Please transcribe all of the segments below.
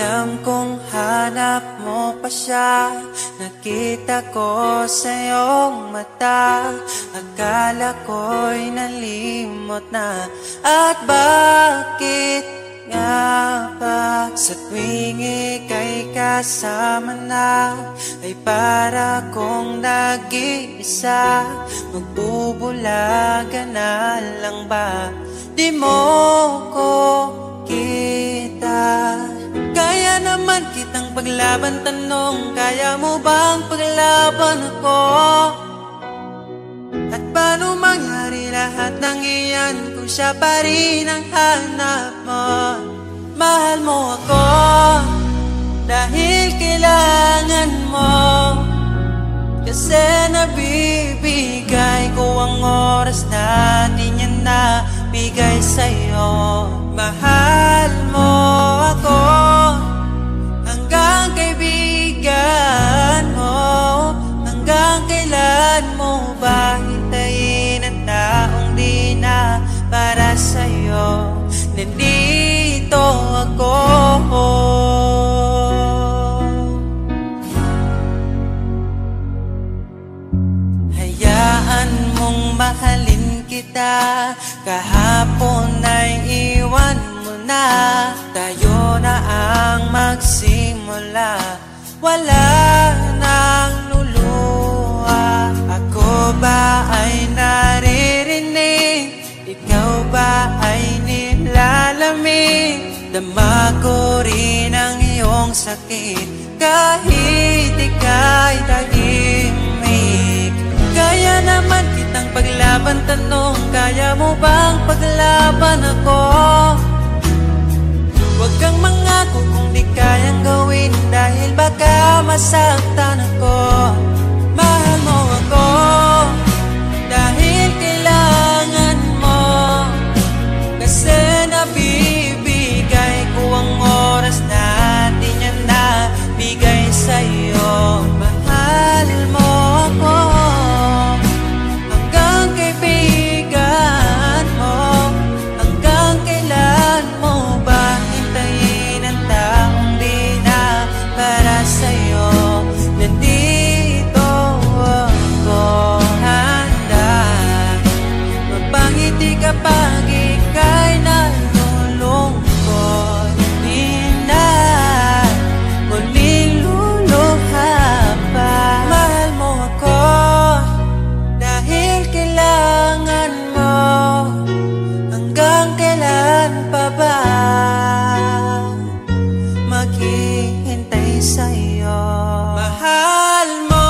Alam kong hanap mo pa siya, nakita ko sa iyong mata. Akala ko'y nalimot na, at bakit nga ba sa tuwing ika'y kasama na, ay para kong nag-iisa? Magbubulaga na lang ba? Di mo ko kita. Kaya naman kitang paglaban, tanong, kaya mo bang paglaban ako? At paano mangyari lahat ng iyan kung siya pa rin ang hanap mo? Mahal mo ako dahil kailangan mo, kasi nabibigay ko ang oras na di niya nabigay sa'yo. Mahal mo ako hanggang kaibigan mo. Hanggang kailan mo ba hintayin ang taong di na para sa'yo? Nandito ako. Hayaan mong mahalin kita, kahapon ay iwan mo na. Tayo na ang magsimula, wala nang luluha. Ako ba ay naririnig? Ikaw ba ay nilalamig? Dama ko rin ang iyong sakit kahit ika'y tahimik. Kaya naman kitang paglaban, tanong, kaya mo bang paglaban ako? Huwag kang mangako kung di kayang gawin, dahil baka masaktan ako. Mahal mo ako dahil kailangan mo, kasi nabibigay ko ang oras na di niya nabigay sa'yo. Mahal mo ako hanggang kaibigan mo. Hanggang kailan mo ba hintayin ang taong di na para sa'yo? Nandito ako, handa mapangiti kapag ika'y nalulungkot. Di na muling luluha pa. Mahal mo ako dahil kailangan mo. Hanggang kailan pa ba maghihintay sa'yo? Mahal mo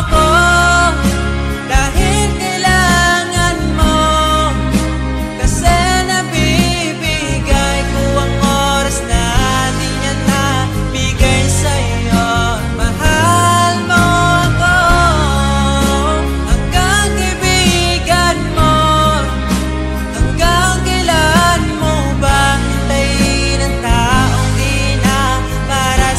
ako dahil kailangan mo, kasi nabibigay ko ang oras na di niya nabigay sa'yo. Mahal mo ako hanggang kaibigan mo. Hanggang kailan mo ba hintayin ang taong di na para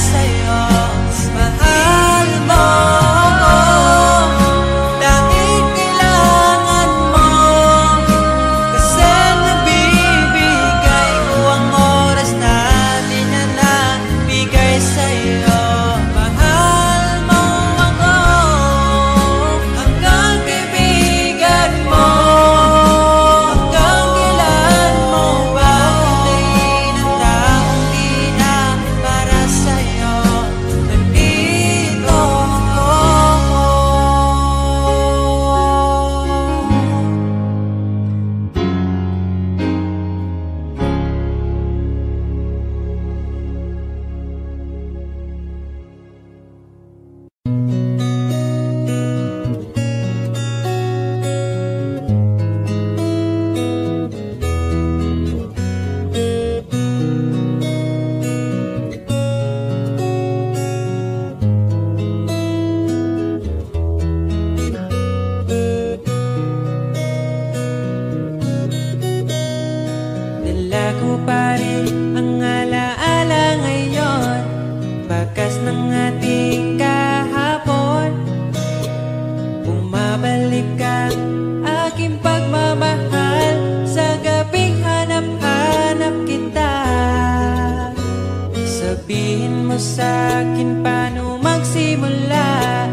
Sabihin mo sa'kin paano magsimula.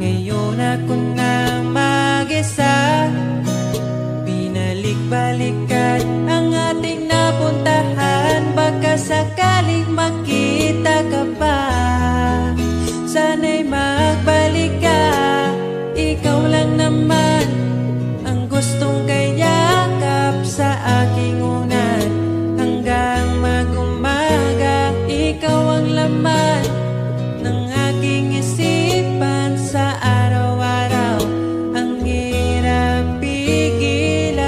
Ngayon ako na mag-isa. Binalik-balikan ang ating napuntahan. Baka sakaling makita ka pa. Sana'y magbalik ka. Ikaw lang naman ang gustong kayakap sa aking unan. Hanggang mag-umaga, ikaw ang laman ng aking isipan sa araw-araw. Ang hirap pigilan.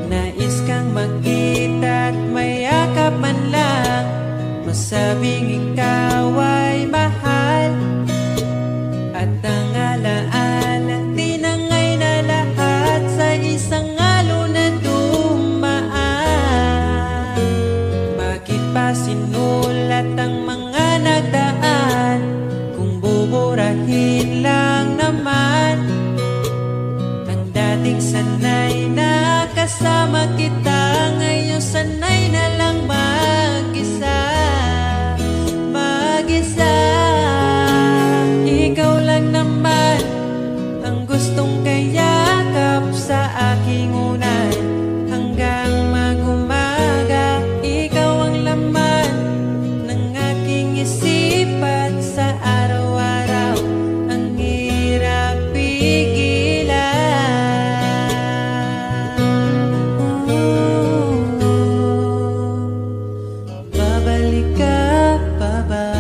Nais kang makita at mayakap man lang. Masabing ikaw ay mahal. At ang alaala tinangay na lahat sa isang alon na dumaan. Bakit pa sinulat ang mga nagdaan kung buburahin lang naman ang dating sanay na kasama kita? Ngayon sanay na lang mag-isa. Ikaw lang naman ang gustong kayakap sa aking unan. Hanggang mag-umaga, ikaw ang laman ng aking isipan sa araw-araw. Ang hirap pigilan. Babalik ka pa ba?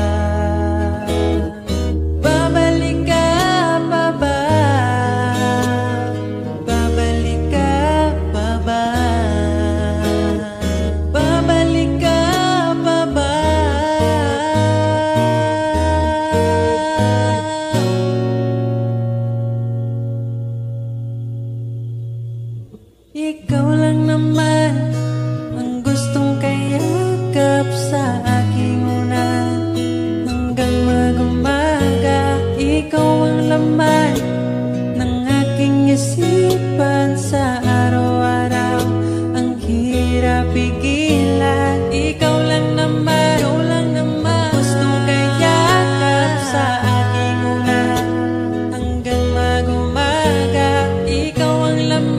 Ikaw lang naman ang gustong kayakap sa aking unan. Hanggang mag-umaga, ikaw ang laman ng aking isipan sa araw-araw. Ang hirap pigilan. Ikaw lang naman gustong kayakap sa aking unan. Hanggang mag-umaga, ikaw ang laman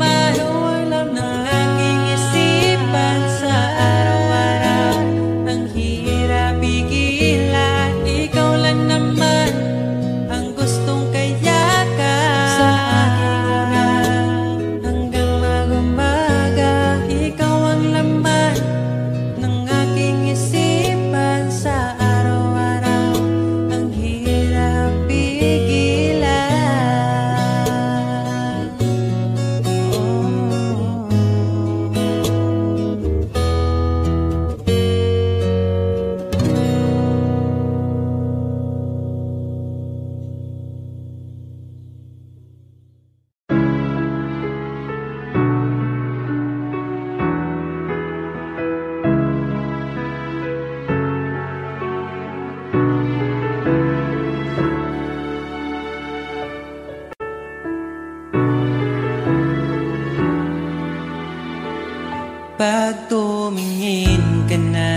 pag tumingin ka na.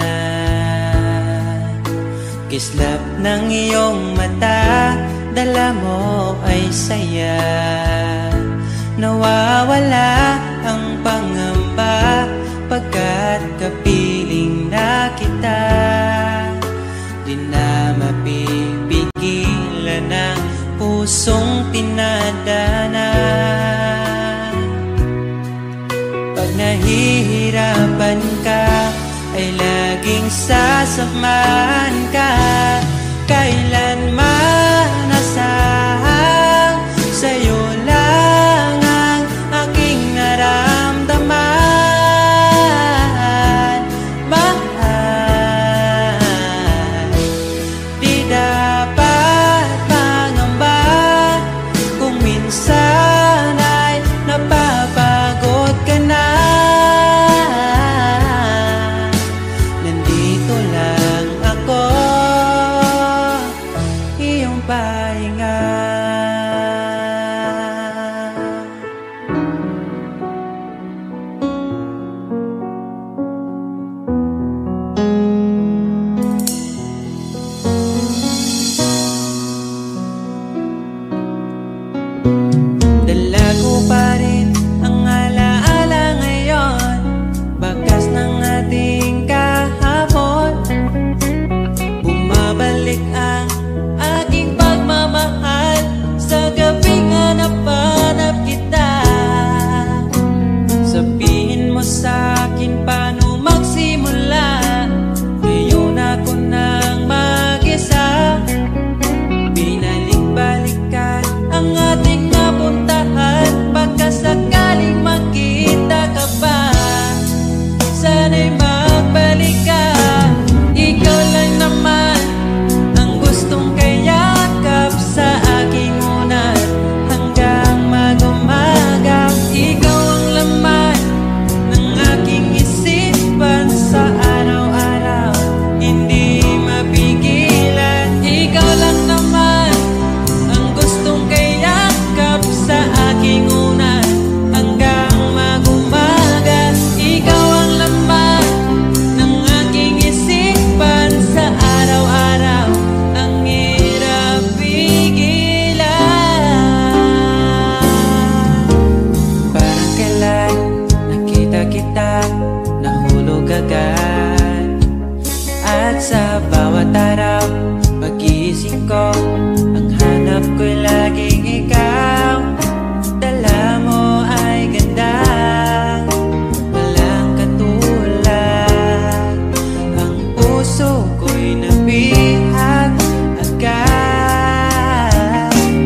Kislap ng iyong mata, dala mo ay saya. Nawawala ang pangamba pagkat kapiling na kita. Di na mapipigilan ang pusong tinadana. Pag nahihirapan ka, ay laging sasamahan ka. Kailanman nasahang sa'yo lang ang aking naramdaman. Mahal, di dapat mangamba kung minsan ay napapagod ka na. Nandito lang ako Sa bawat araw, pagising ko, ang hanap ko'y laging ikaw. Dala mo ay ganda, walang katulad. Ang puso ko'y nabihag agad.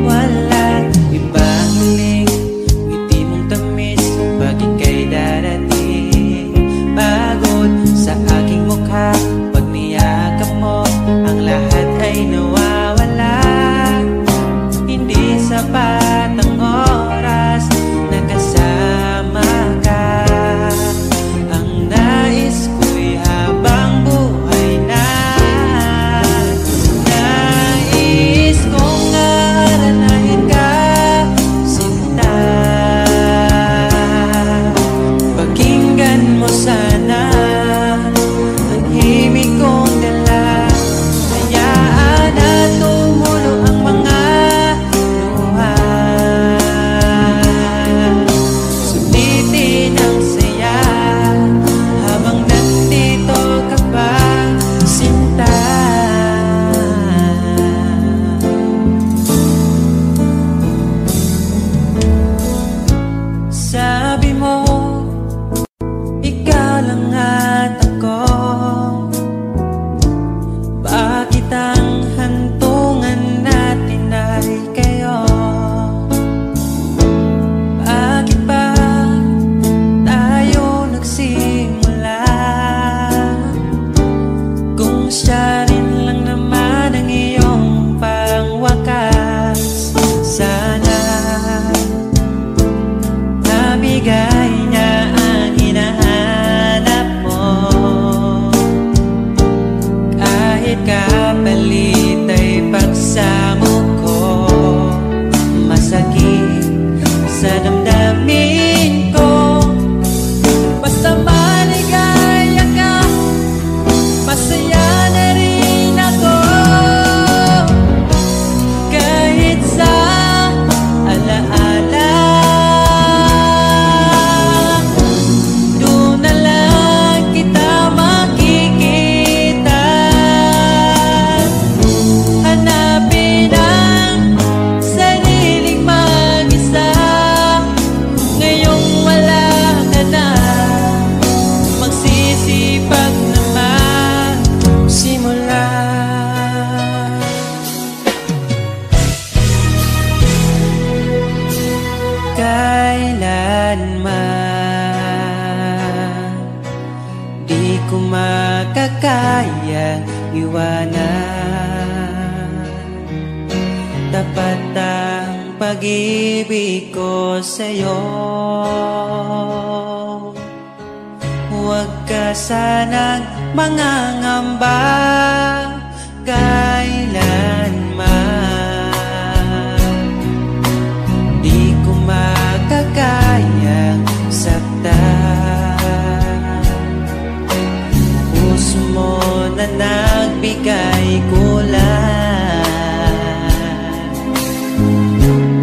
Walang ibang hiling, ngiti mong tamis pag ika'y darating. Pagod sa aking mukha, pag niyakap mo, ang lahat ay nawawala. Hindi sapat ang oras na kasama ka. Ang nais ko'y habang buhay na. Nais kong aranahin ka, sinta. Pakinggan mo sana ang himig kong dala. Hayaan na tumulo ang mga luha. Sulitin ang saya habang nandito ka pa, sinta. Sabi mo, ikaw lang at ako. Bakit ang hantungan natin ay kayo? Bakit ba tayo nagsimula? Kung siya rin lang naman ang iyong pangwakas. Sana nabigay niya ang hinahanap mo. Kahit kapalit ay pagsamo ko, masakit sa damdamin ko. Basta maligaya ka, masaya na rin ako. Kahit sa alaala, doon na lang kita makikita. Hanapin ang sariling mag-isa. Ngayong wala ka na, magsisipag naman simula. Kailanman di ko makakaya iwanan. Tapat ang pag-ibig ko sa'yo. Huwag ka sanang mangangamba kailanman. Di ko makakayang saktan. Puso mo na nagbigay kulan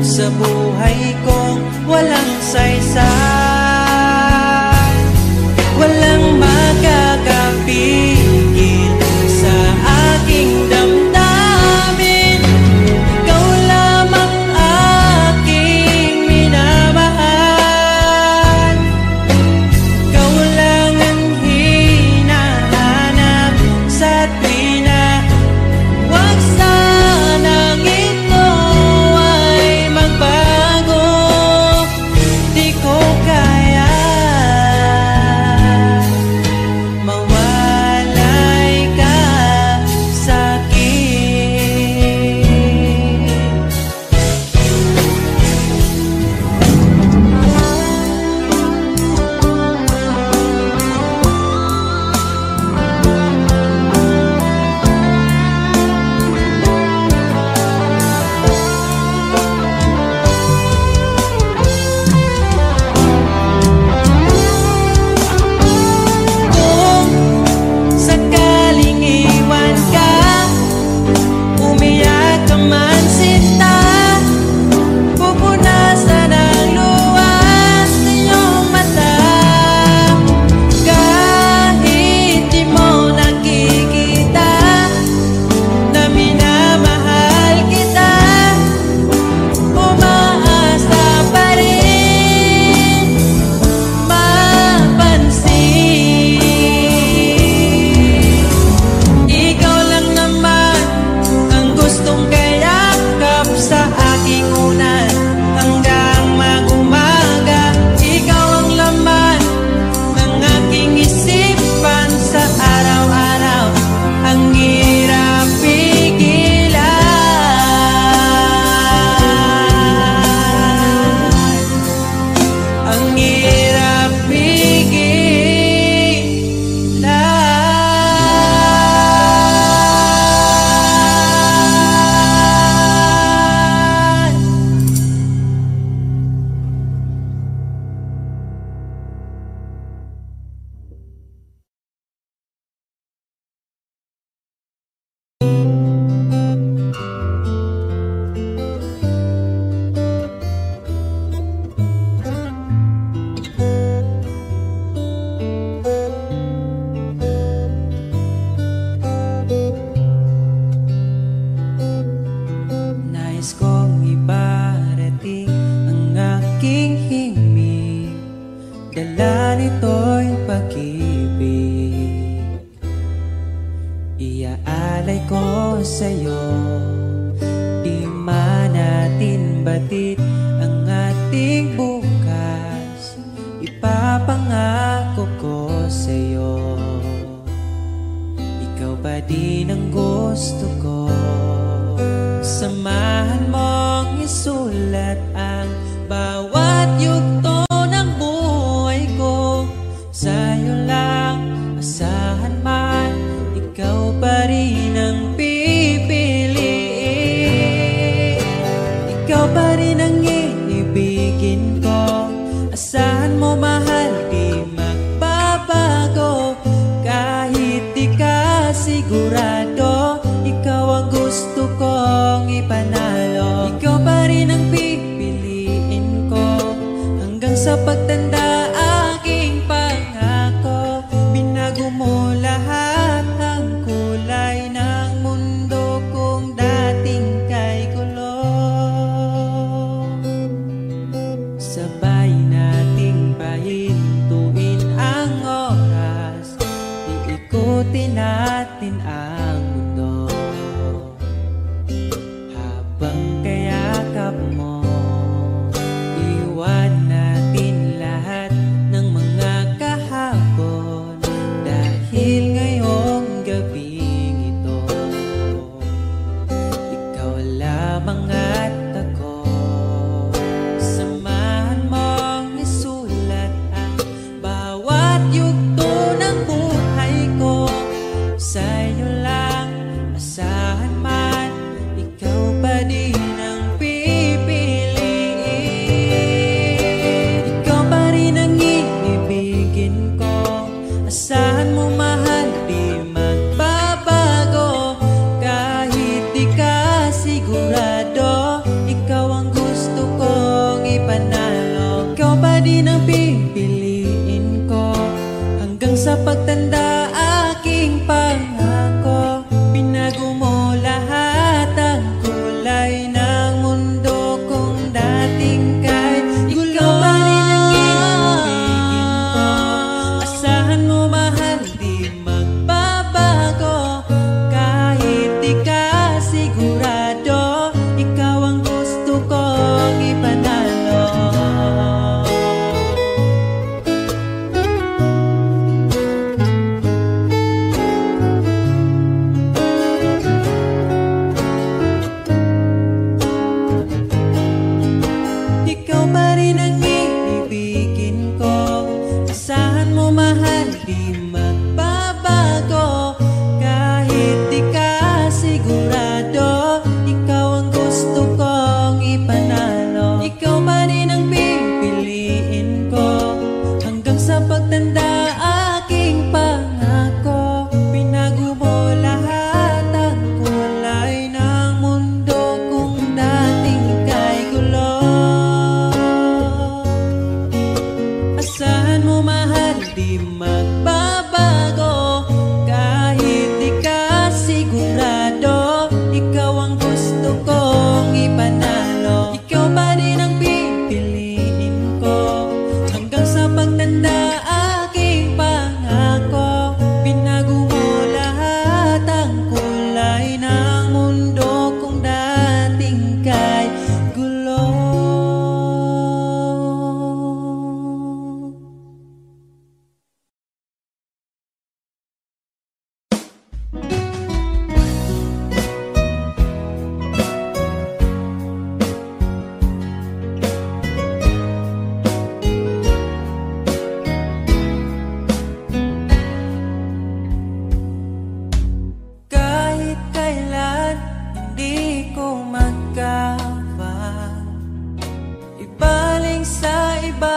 sa buhay kong walang saysay. Walang makakapigil sa aking damdamin. alay ko sa'yo. Di man natin batid ang ating bukas, ipapangako ko sa'yo. Ikaw pa din ang gusto ko. Samahan mong isulat ang bawat yugto ng buhay ko. Sa'yo lang asahan man, ikaw pa rin ang pipiliin. Ikaw pa rin ang iibigin ko. Asahan mo mahal, di magbabago. Kahit di ka sigurado, ikaw ang gusto kong ipanalo. Ikaw pa rin ang pipiliin ko hanggang sa pagtanda. Aking pangako, binago mo lahat ang kulay ng mundo kung dating kay gulo. Sabay nating pahintuin ang oras, iikutin natin ang mundo. Habang kayakap mo, iwan natin lahat ng mga kahapon. Dahil ngayong gabing ito, ikaw lamang at ako. Samahan mong isulat ang bawat yugto ng buhay ko. Sa'yo lang asahan man, ikaw pa din ang pipiliin. Ikaw pa rin ang iibigin ko. Asahan mo mahal, di magbabago. Kahit di ka sigurado, ikaw ang gusto kong ipanalo. Ikaw pa din ang pipiliin ko hanggang sa pagtanda. Aking pangako, binago mo lahat ang kulay ng mundo kung dating kay gulo. Ikaw pa rin ang iibigin ko. Asahan mo mahal, di magbabago. Kahit di ka sigurado, ikaw ang gusto kong ipanalo. Ikaw pa rin ang iibigin ko. Asahan mo mahal, di magbabago. Kahit di ka sigurado, ikaw ang gusto kong ipanalo. Ikaw pa rin ang pipiliin ko hanggang sa pagtanda. Aking pangako, binago mo lahat ang kulay ng mundo kung dating kay gulo. Asahan mo mahal, di magbabago. Kahit di ka sigurado, ikaw ang gusto kong ipanalo. Ikaw pa rin ang pipiliin ko hanggang sa pagtanda. Aking pangako, binago mo lahat ang kulay ng mundo kung dating kay gulo. Kahit kailan hindi ko magawa ibaling sa iba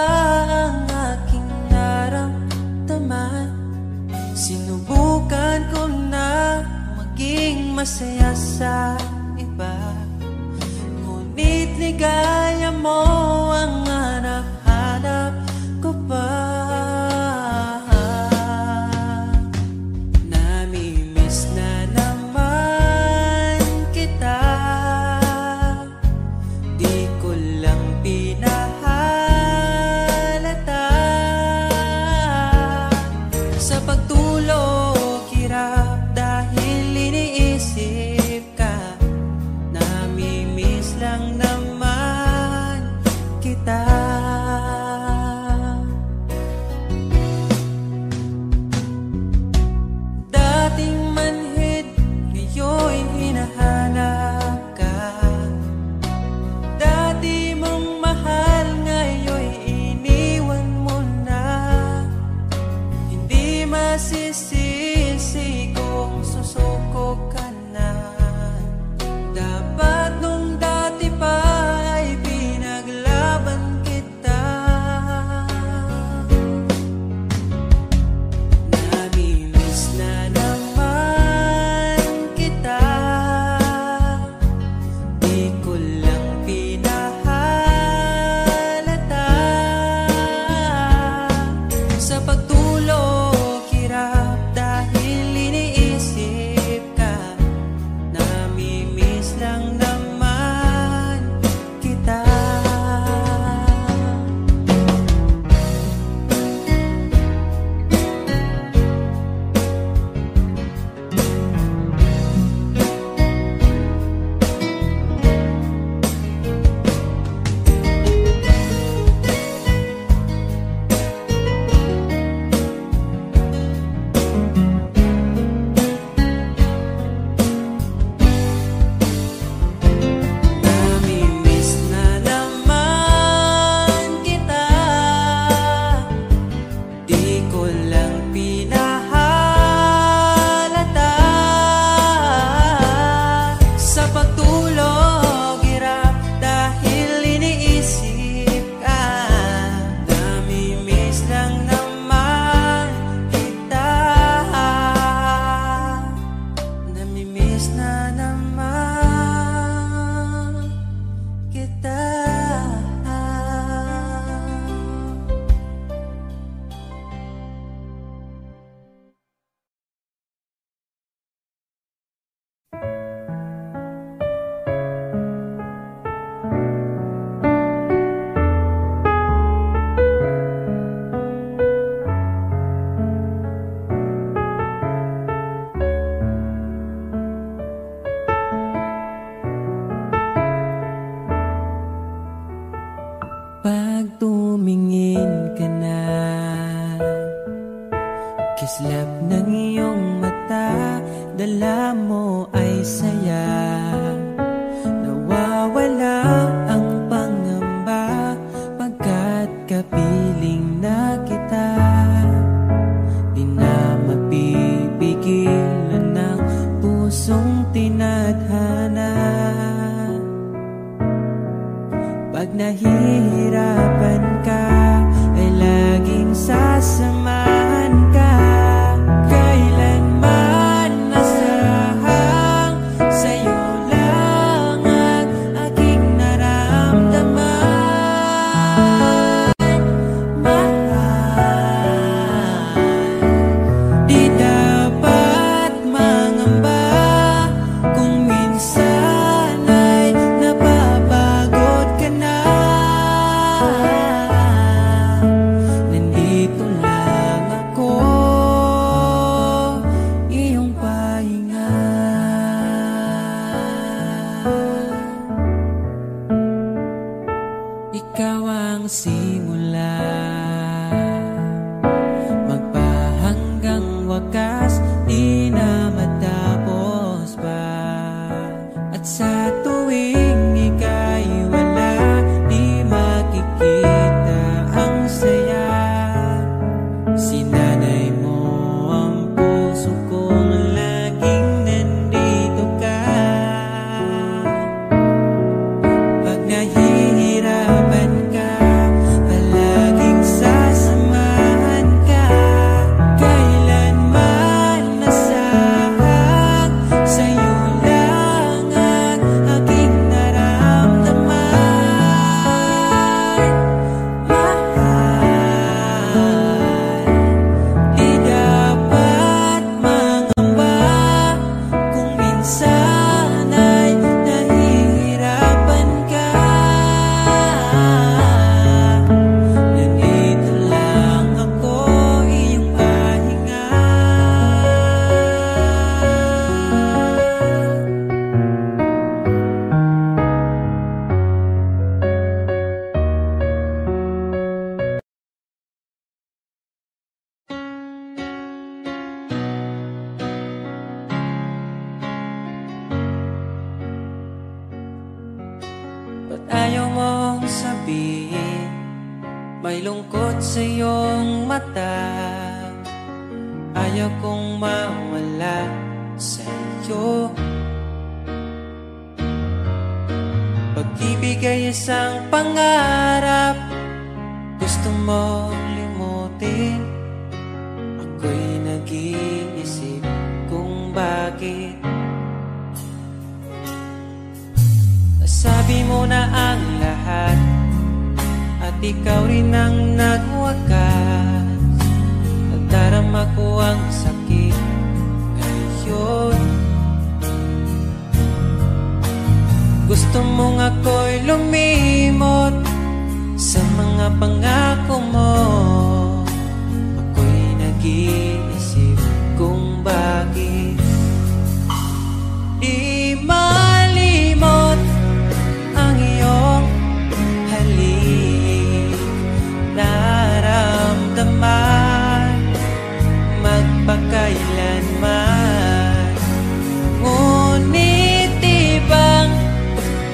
ang aking naramdaman. Sinubukan ko na maging masaya sa iba, ngunit ligaya mo ang hanap-hanap ko pa. Namimiss na naman kita, di ko lang pinahalata. Sa pagtulog hirap dahil iniisip dala mo ay saya. Nawawala ang pangamba pagkat kapiling na kita. Di na mapipigilan ng pusong tinadhana. Pag nahihirapan ka ay laging sasamahan ka. Kailanman nasahang sa'yo lang ang aking naramdaman. Mahal, di dapat mangamba kung minsan ay napapagod ka na. Nandito lang ako, iyong pahinga. Ikaw ang simula, magpahanggang wakas, di na matapos pa. At sa tuwing ika'y wala, di makikita ang saya. Sinanay mo ang puso kong laging nandito ka. Pag nahihirapan ka, palaging sasamahan ka. Kailanman nasahang sa'yo lang ang aking naramdaman. Mahal, di dapat mangamba kung minsan ay nahihirapan ka. Nandito lang ako, iyong pahinga. Ba't ayaw mong sabihin may lungkot sa iyong mata? Ayaw kong mawala sa iyo. Pag-ibig ay isang pangarap, gusto mo limutin. Ako'y nag-iisip kung bakit. Nasabi mo na ang lahat at ikaw rin ang nagwakas. Nadarama ko ang sakit ngayon. Gusto mong ako'y lumimot sa mga pangako mo. Ako'y nag-iisip kung bakit di malimot ang iyong halik. Naramdaman magpakailanman. Ngunit ibang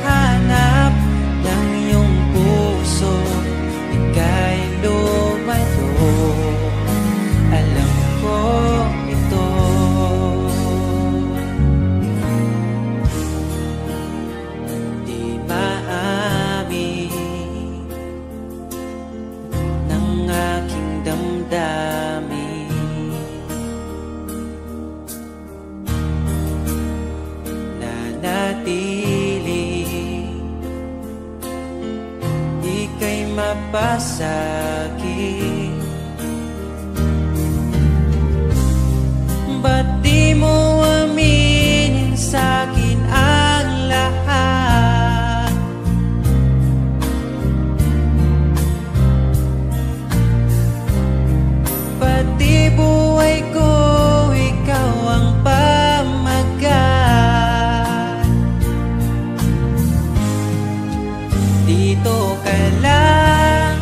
hanap ng iyong puso, ika'y lumayo. Alam ko ito. Di maamin ng aking damdamin. Nanatili, ika'y mapasakit. Ba't di mo aminin sa'kin ang lahat? Pati buhay ko, ikaw ang pamagat. Dito ka lang,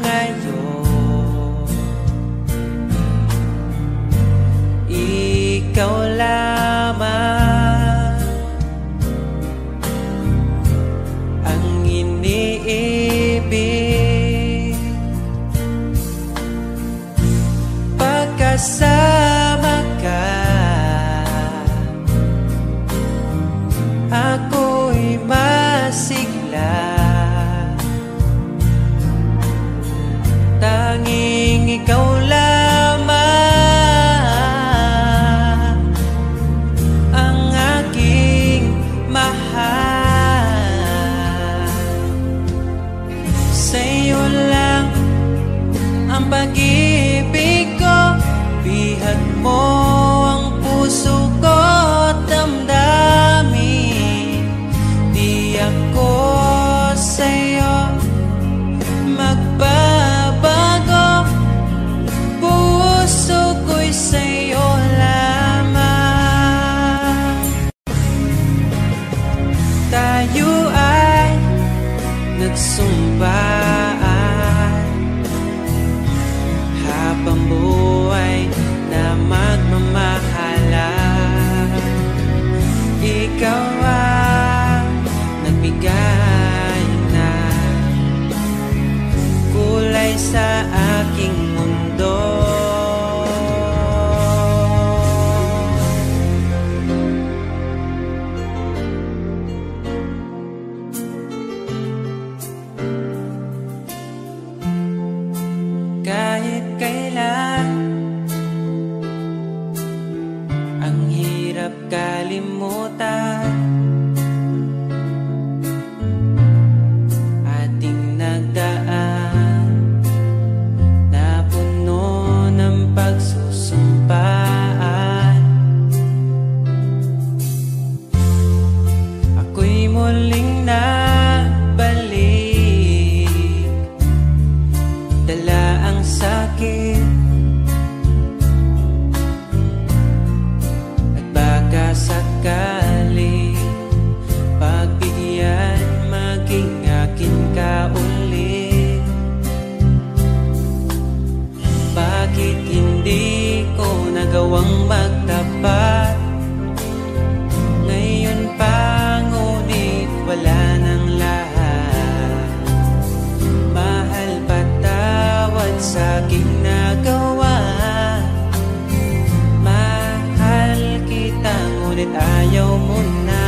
ngayon. Ikaw lamang ang iniibig. Pagkasama ka, ako'y masigla. Tanging ikaw lamang ang aking mahal. Sa'yo lang ang pag-ibig ko, bihag mo ang puso ko't damdamin. Di ako sa'yo magbabago, puso ko'y sa'yo lamang. Tayo ay nagsumpaan habang buhay na magmamahalan. Ikaw ang nagbigay na kulay sa aking mundo. Kahit kailan ang hirap kalimutan, ating nagdaan na puno ng pagsusumpaan. Ako'y muling nabalik, dala ang sakit at baka sakali pagbigyan maging akin ka ulit. Bakit hindi ko nagawang magtapat ngayon pa, ngunit wala nang lahat. Mahal, patawad sa aking nagawa. Mahal kita, ngunit ayaw mo na.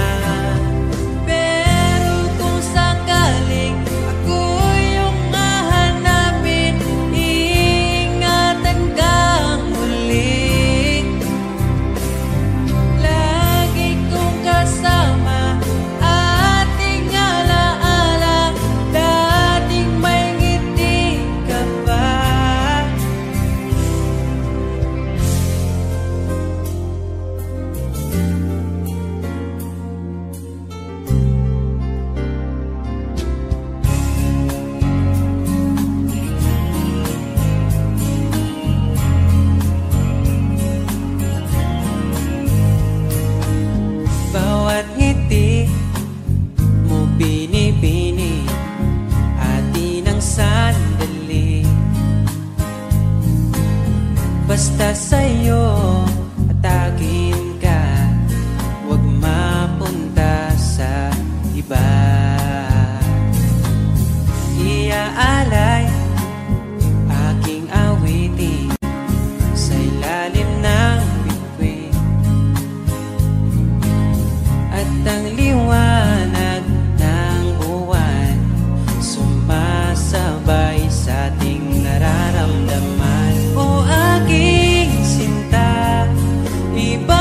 Pero kung sakaling ako yung hahanapin, iingatan kang muli. Lagi kong kasama, ating alaala, dating may ngiti ka pa. Bawat ngiti mo binibini, atin ang sandali. Basta sa'yo at akin ka, huwag mapunta sa iba. Iaalay aking awitin sa ilalim ng bituin, at ang liwanag ng buwan sumasabay sa ating nararamdaman. O aking sinta, iba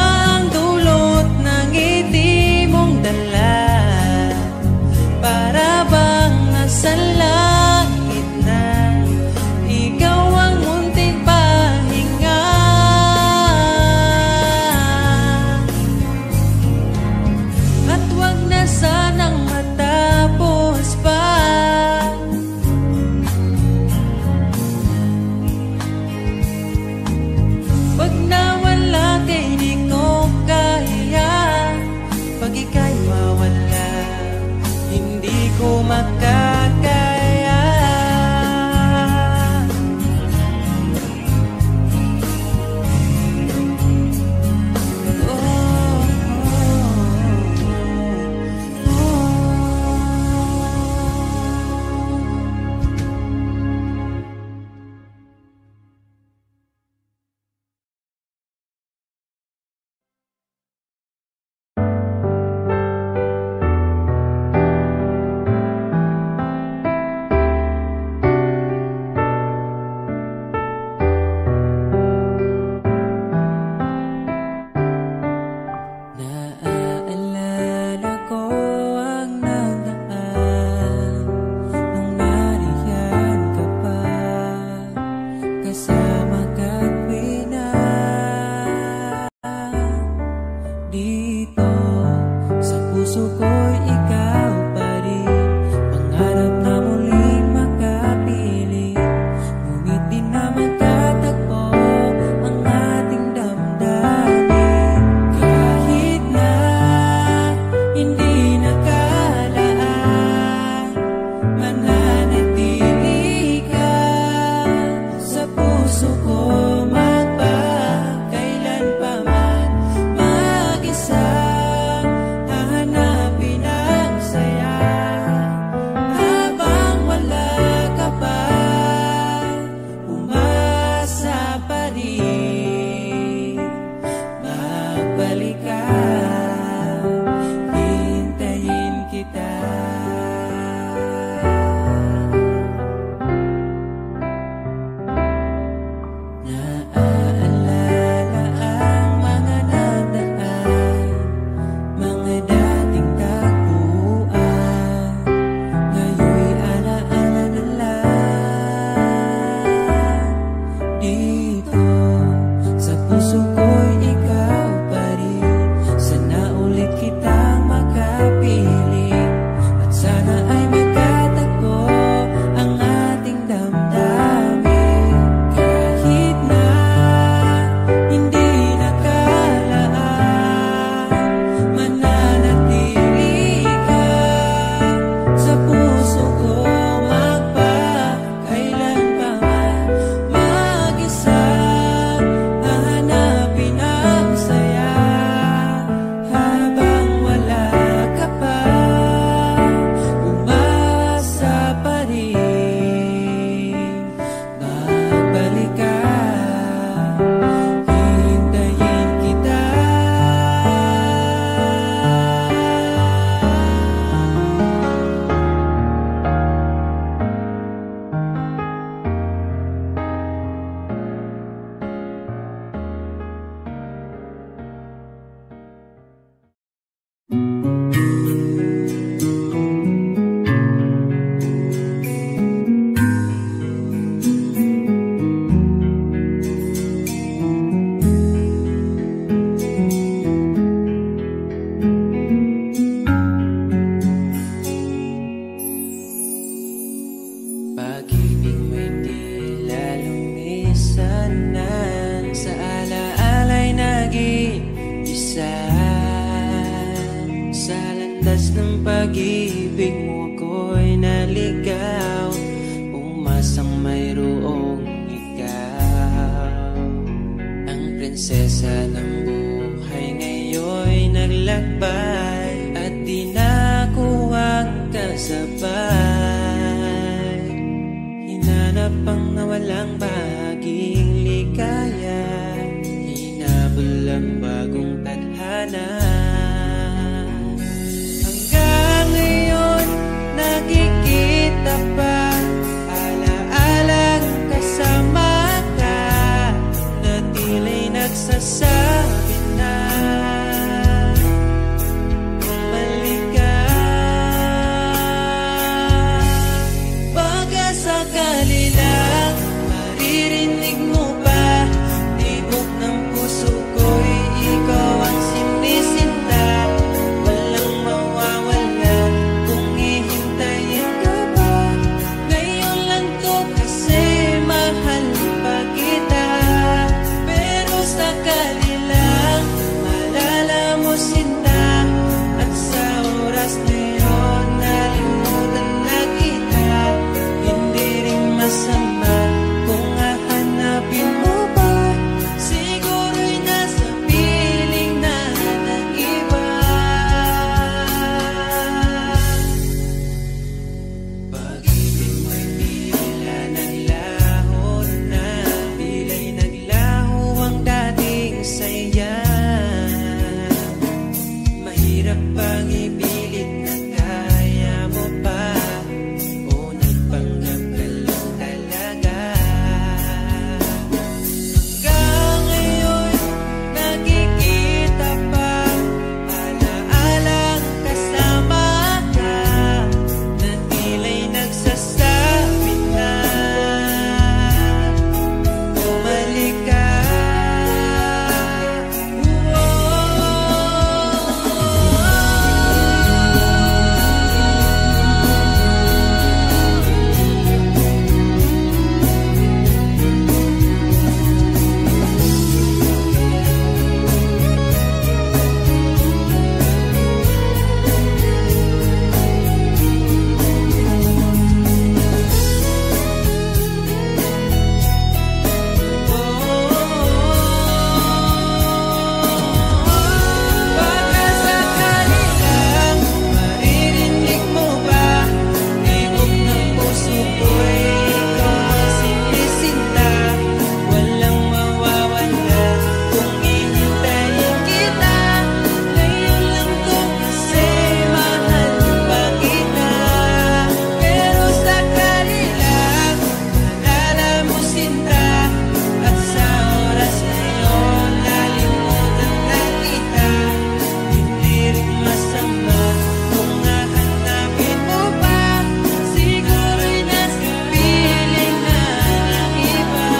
ng pag-ibig mo ako'y naligaw. Umasang mayroong ikaw. Ang prinsesa ng buhay ngayon'y naglakbay at di na ako kasabay. Hinanap ang nawalang bahaging ligaya, hinabol ang bagong tadhana. Hanggang ngayon nakikita pa, alaalang kasama ka, na tila'y nagsasabi na bumalik ka. Baka sakali lang maririnig mo ba, tibok ng puso ko'y ikaw ang sinisinta. Walang mawawala kung hihintayin ka ba. Ngayon lang to kasi mahal pa kita. Pero sakali lang malala mo sinta, at sa oras na yun nalimutan na kita. Hindi rin masama kung hahanapin mo ba, siguro'y nasa piling na ng iba. Pag-ibig mo'y tila naglaho na, tila'y naglaho ang dating saya. Mahirap pang ipilit na kaya mo pa, o nagpanggap ka lang talaga. Hanggang ngayon nakikita pa, alaalang kasama ka, na tila'y nagsasabi na bumalik ka. Baka sakali lang maririnig mo ba, tibok ng puso ko'y ikaw ang sinisinta. Walang mawawala kung hihintayin kita. Ngayon lang to kasi mahal pa kita. Pero sakali lang malala mo sinta, at sa oras na yun nalimutan na kita. Hindi rin masama kung hahanapin mo pa, siguro'y nasa piling na ng iba.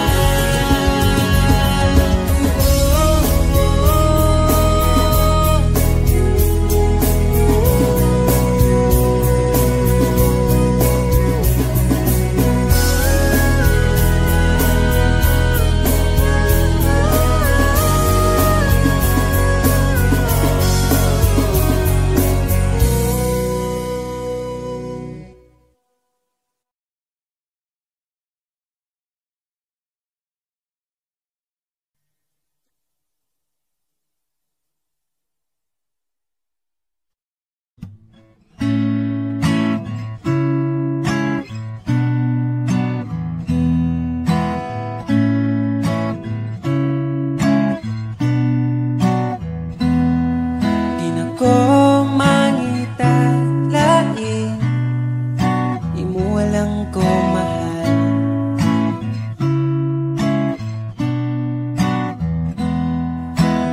Di na ko mangitalain, di mo walang ko mahal.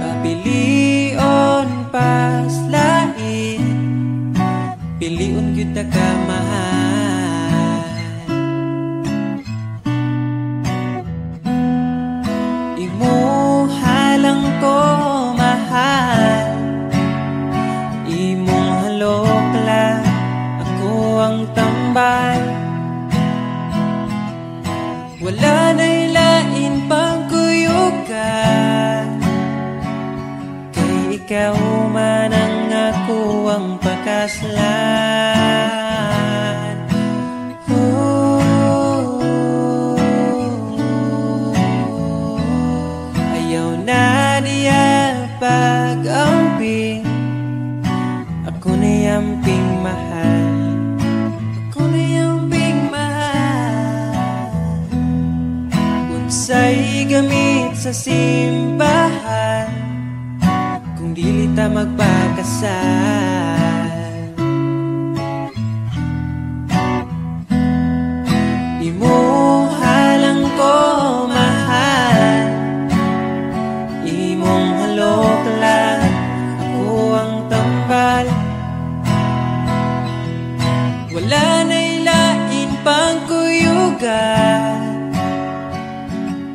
Papilion paslain, piliun kita ka mahal. Imuhalang ko mahal, imong halok lang ako ang tambay. Wala na'y lain pang kuyugan, kay ikaw man ang ako ako ang pakaslan. Ayaw na niya pag-amping, ako na yamping mahal. Ako na yamping mahal. Unsay gamit sa simbahan kung dili ta magpakasal. Imuha lang ko mahal, imong halok lang, ako ang tambal. Wala na'y lain pang kuyugan,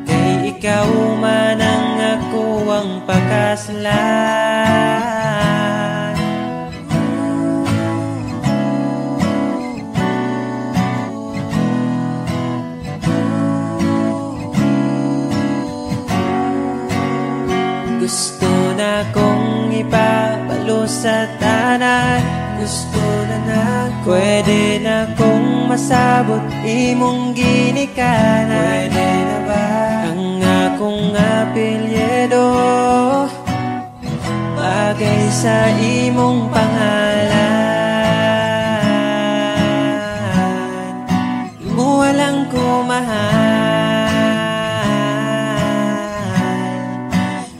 kay ikaw man ang ako ang pakaslan. Gusto na kong ipabalo sa tanan, gusto na pwede na kong masabot imong ginikanan. Pwede na ba ang akong apelyido bagay sa imong pangalan? Imo walang ko mahal,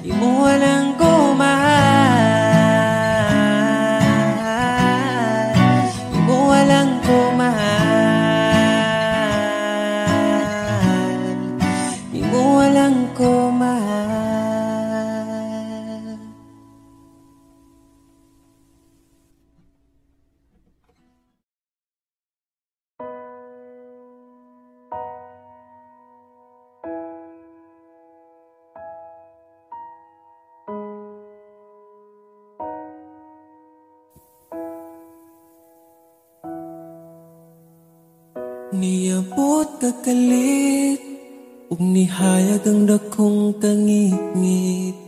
imo walang ko mahal, imo walang ko mahal, imo walang ko mahal. Niabot kakalit ug nihayag ang dakong kangit-ngit,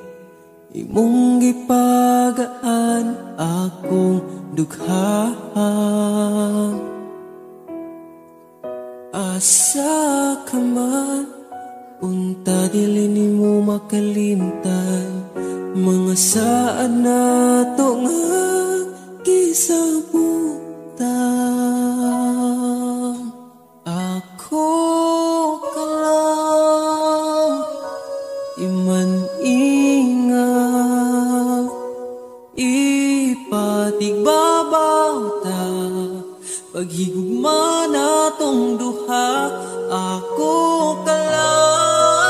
imong gipagaan akong dugha. Asa ka man, unta dili nimo makalimtan, mga saad na to nga gisabutan. Ako ka lang, iman-ingat, ipatigbabaw ta, paghigugma na tong duha. Ako ka lang,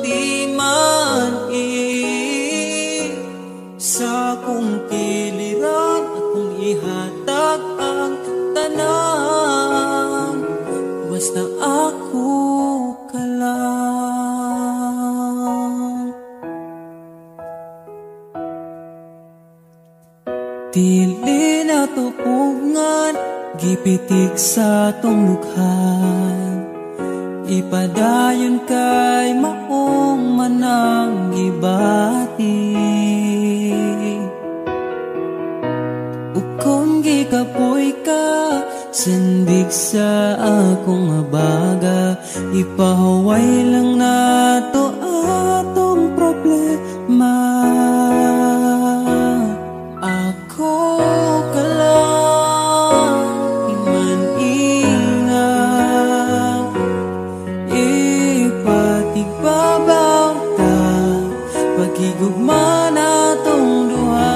di man-i sa kong kiliran, akong ihatag ang tanan, basta ako ka lang. Dili na tupungan, gipitik sa tong lukhan, ipadayon kay maong manang gibati. Kung gikapoy ka, sandig sa akong abaga, ipahuway lang na to atong problema. Ako ka lang, iman-ingat, ipatigbabaw ta, paghigugma na tong duha.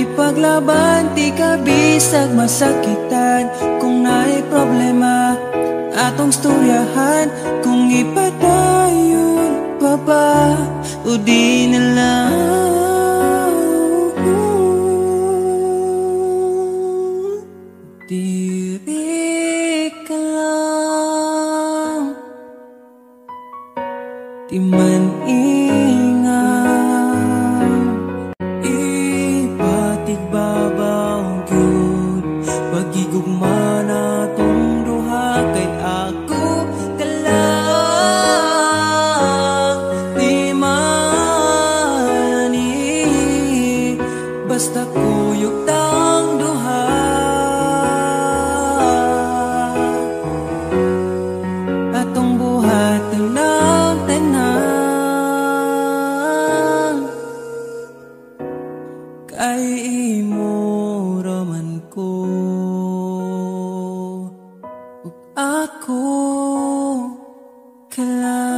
Ipaglaban, di ka bisag masakitan. Kung naay problema, atong storyahan. Kung ipadayon pa ba o di na lang, diri ka lang, di man ingan ipatigbabaw gyud pagigugma natong duha kay ako kalang di mani basta kuyog tang duha atong buhatan ng tanan kay imo raman ko ug ako kalang.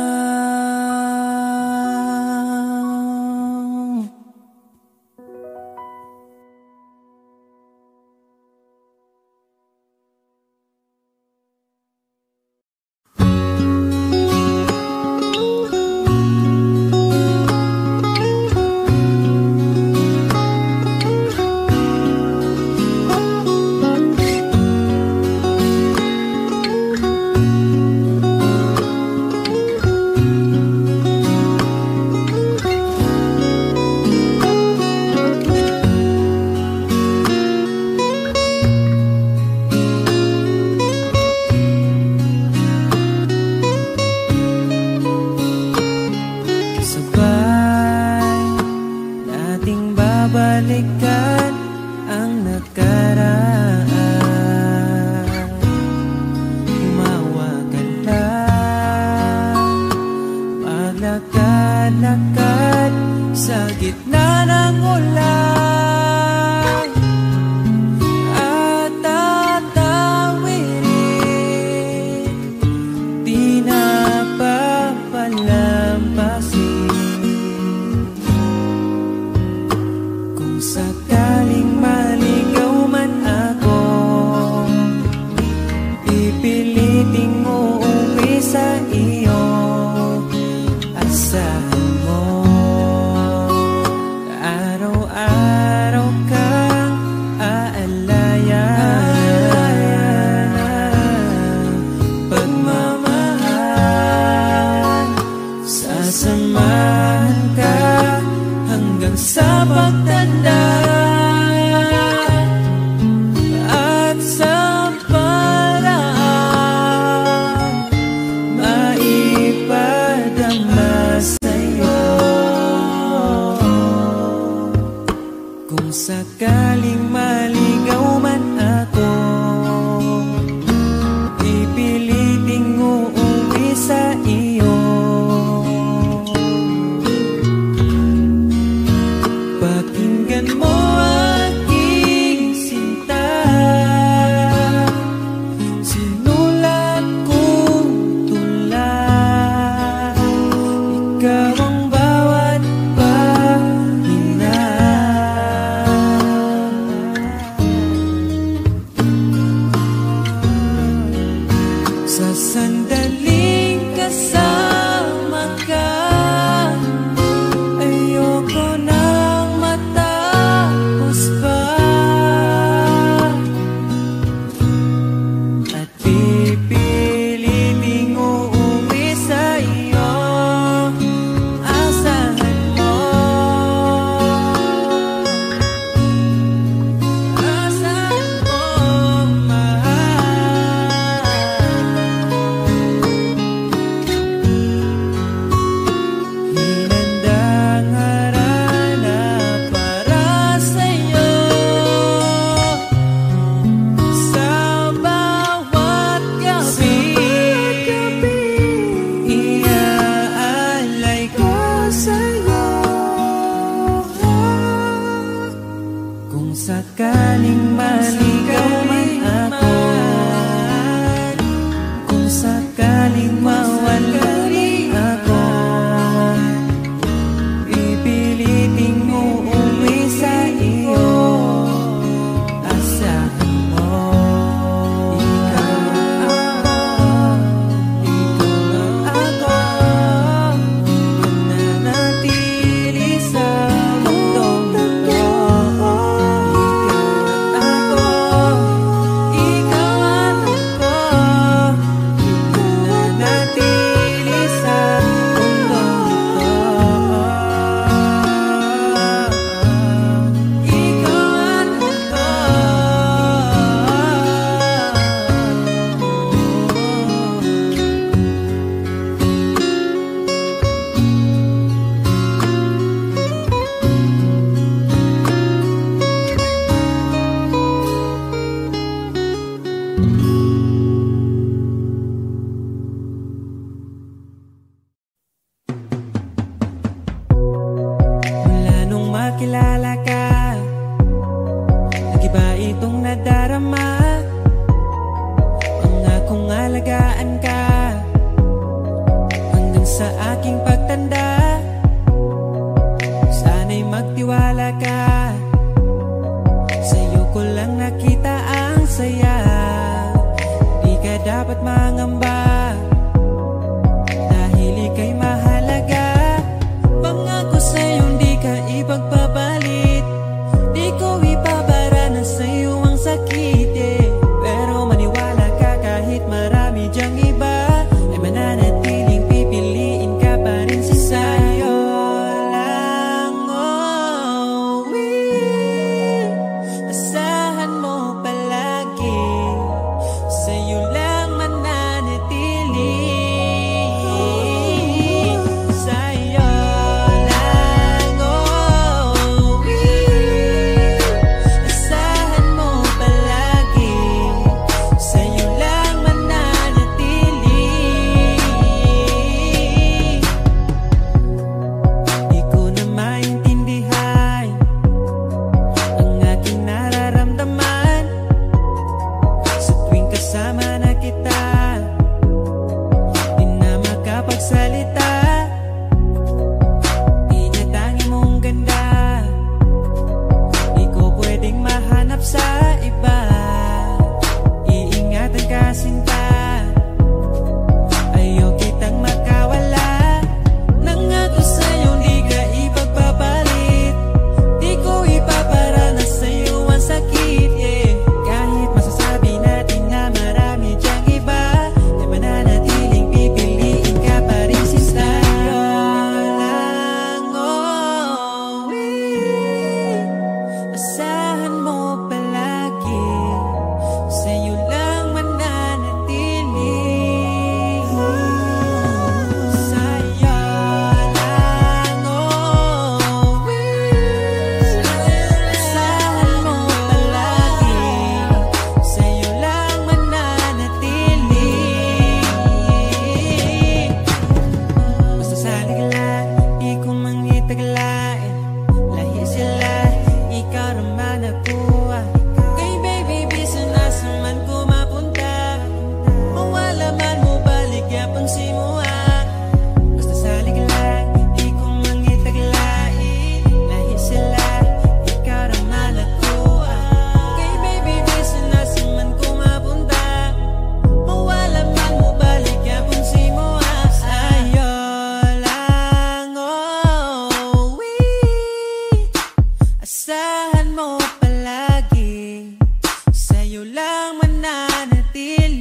sa'yo lang mananatili.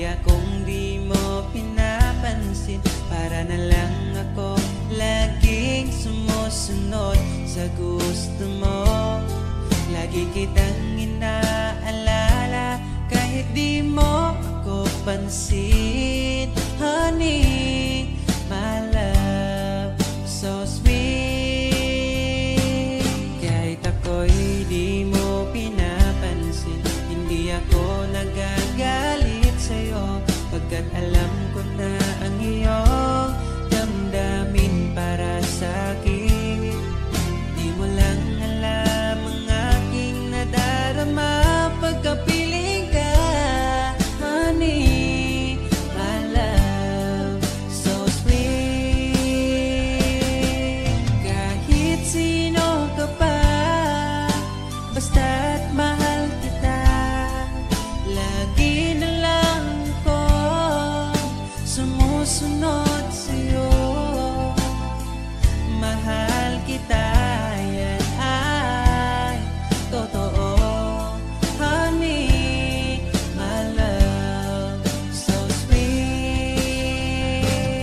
Akong di mo pinapansin, para na lang ako laging sumusunod sa gusto mo. Lagi kitang inaalala kahit di mo ako pansin. Honey, my love, so sweet. Kahit ako'y di mo pinapansin, hindi ako nagagalit sa'yo, pagkat alam ko na ang iyong damdamin para sa'kin. Di mo lang alam ang aking nadarama pagkapiling ka. Honey, my love, so sweet. Kahit sino ka pa, basta't mahal kita, lagi na lang ko sumusunod sa'yo. Mahal kita, yan ay totoo. Honey, my love, so sweet.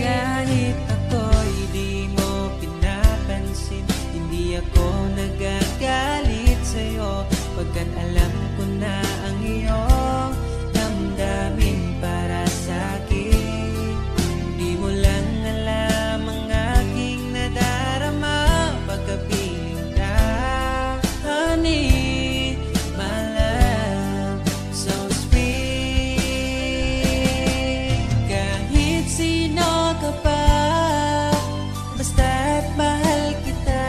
Kahit ako'y di mo pinapansin, hindi ako nagagalit sa'yo, pagkat alam ko na ang iyong damdamin para sa'kin. Di mo lang alam ang aking nadarama pagkapiling ka. Honey, my love, so sweet. Kahit sino ka pa, basta't mahal kita,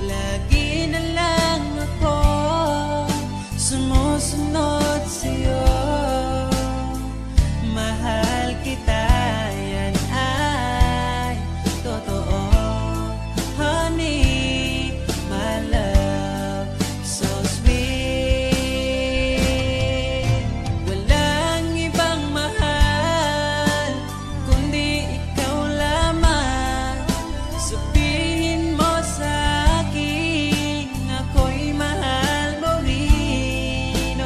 lagi na lang ako sumusunod sa'yo. Mahal kita, yan ay totoo. Honey, my love, so sweet. Walang ibang mahal kundi ikaw lamang. Sabihin mo sa'kin, ako'y mahal mo rin.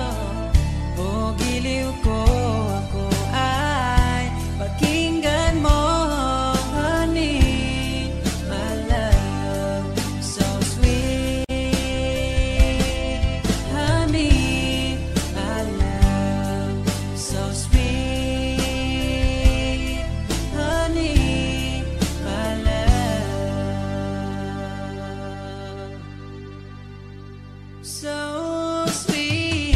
O giliw ko, ako ay pakinggan mo. Honey, my love, so sweet. Honey, my love, so sweet. Honey, my love, so sweet.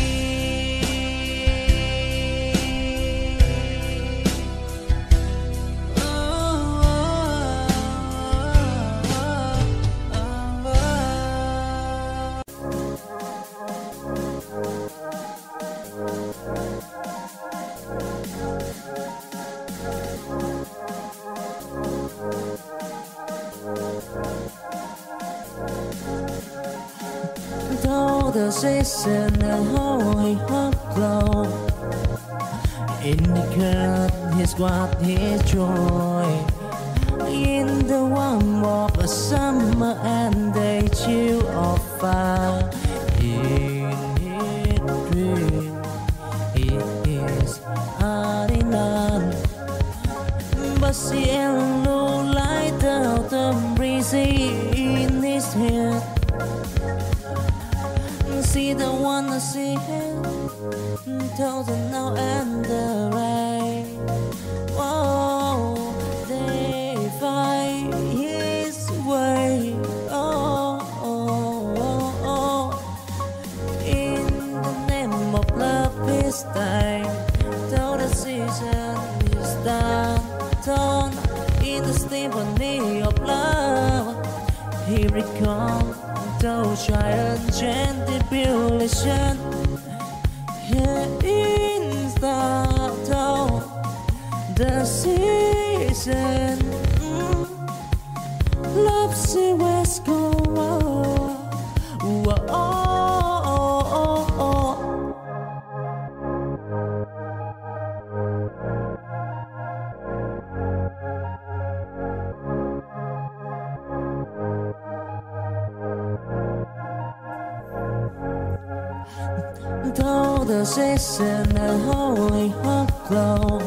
Oh, Though the season and holy hot glow, indicate his what his joy. In the warm of a summer and day chill of fire, in his dream it is ordinary. But see no light out the breeze in his head. See the one I see him, told the now and the rain. Whoa, they find his way. Oh, oh, oh, oh. peace time. Though the season is done, torn in the symphony of love. Here it comes, those giant tribulation. Here in the season. Love see west go. Though the season a holy hot glow,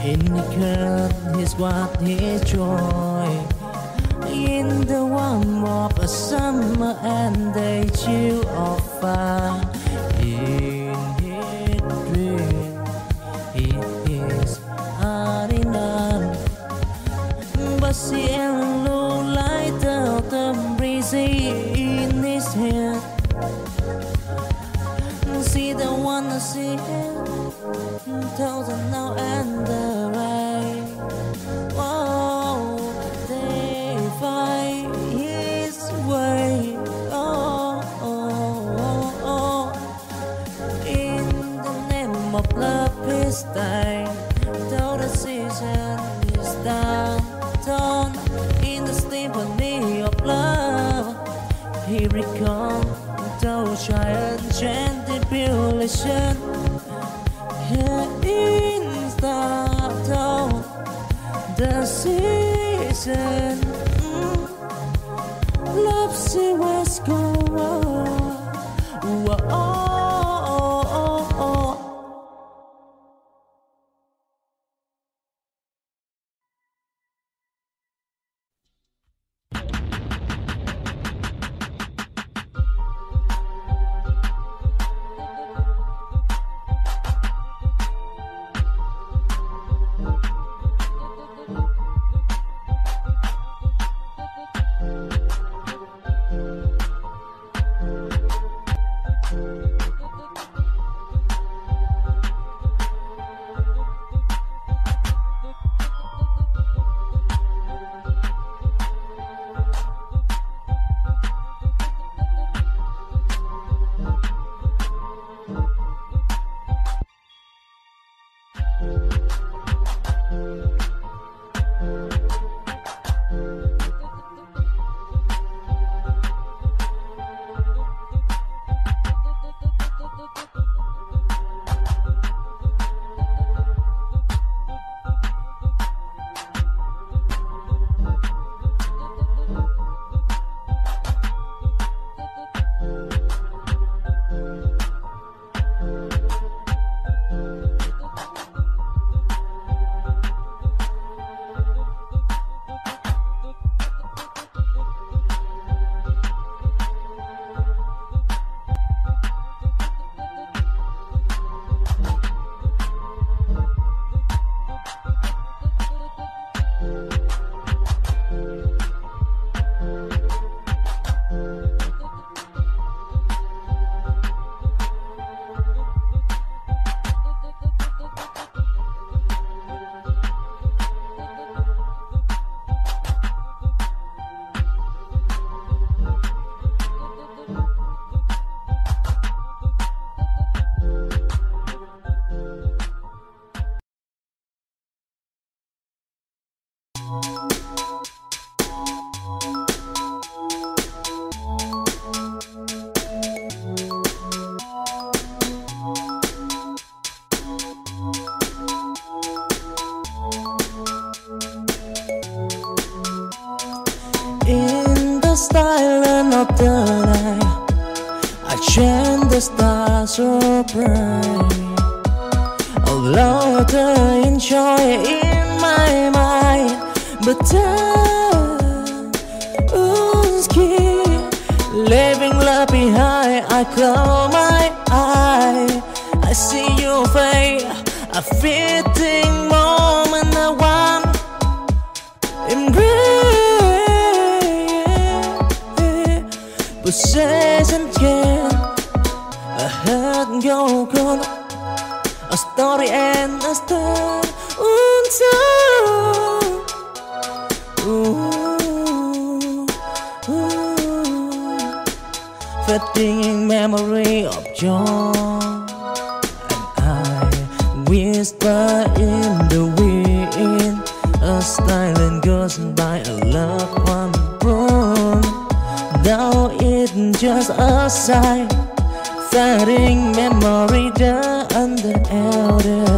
in the current is what is joy. In the warmth of a summer and the chill of fire. In his dream, it is hard enough. But see and low light out the breeze in his hand. See the one I see him, thousand now and the right. Oh, they find his way. Oh, oh, oh, oh. In the name of love, peace time. Though the season is done, torn in the symphony of love. Here it comes. Those giant tribulation. Here in the season. Love see west go. In the silence of the night, I chant the stars so bright. A lot to enjoy in my mind, but I'm scared. Leaving love behind, I close my eye. I see your face, a fitting moment I want embrace. Possession can hurt your call, a story and a star until fading memory of joy, and I whisper in the wind, a silent goes by, a loved one born. Though it's just a sigh, fading memory down the elder.